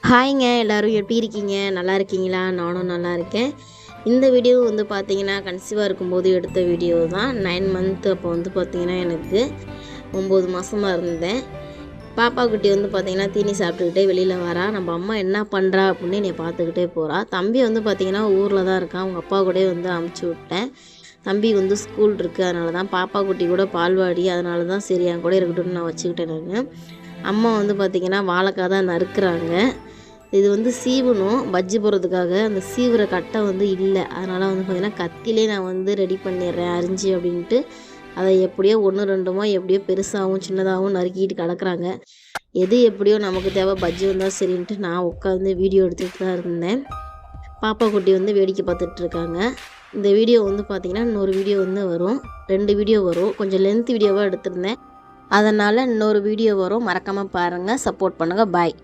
ஹாய்ங்க எல்லோரும் எப்படி இருக்கீங்க? நல்லா இருக்கீங்களா? நானும் நல்லா இருக்கேன். இந்த வீடியோ வந்து பார்த்தீங்கன்னா, கன்சீவாக இருக்கும்போது எடுத்த வீடியோ தான். 9 மந்த் அப்போ வந்து பார்த்தீங்கன்னா, எனக்கு 9 மாதமா இருந்தேன். பாப்பா குட்டி வந்து பார்த்தீங்கன்னா, தீனி சாப்பிட்டுக்கிட்டே வெளியில் வரா. நம்ம அம்மா என்ன பண்ணுறா அப்படின்னு என்னை பார்த்துக்கிட்டே போகிறா. தம்பி வந்து பார்த்தீங்கன்னா, ஊரில் தான் இருக்கான். அவங்க அப்பா கூடயே வந்து அமுச்சு விட்டேன். தம்பி வந்து ஸ்கூல் இருக்குது, அதனால தான். பாப்பா குட்டி கூட பால்வாடி, அதனால தான் சரி என் கூட இருக்கட்டும்னு நான் வச்சுக்கிட்டேன் நான். அம்மா வந்து பார்த்திங்கன்னா வாழைக்காய் தான் நறுக்குறாங்க. இது வந்து சீவணும் பஜ்ஜி போடுறதுக்காக. அந்த சீவுற கட்டை வந்து இல்லை, அதனால் வந்து பார்த்திங்கன்னா கத்திலே நான் வந்து ரெடி பண்ணிடுறேன் அரிஞ்சு அப்படின்ட்டு. அதை எப்படியோ 1 2 எப்படியோ பெருசாகவும் சின்னதாகவும் நறுக்கிட்டு கிடக்குறாங்க. எது எப்படியோ நமக்கு தேவை பஜ்ஜி வந்தால் சரின்ட்டு நான் உட்காந்து வீடியோ எடுத்துகிட்டு தான் இருந்தேன். பாப்பா குட்டி வந்து வேடிக்கை பார்த்துட்ருக்காங்க. இந்த வீடியோ வந்து பார்த்திங்கன்னா இன்னொரு வீடியோ வந்து வரும், 2 வீடியோ வரும். கொஞ்சம் லென்த் வீடியோவாக எடுத்திருந்தேன், அதனால் இன்னொரு வீடியோ வரும். மறக்காமல் பாருங்கள், சப்போர்ட் பண்ணுங்கள். பாய்.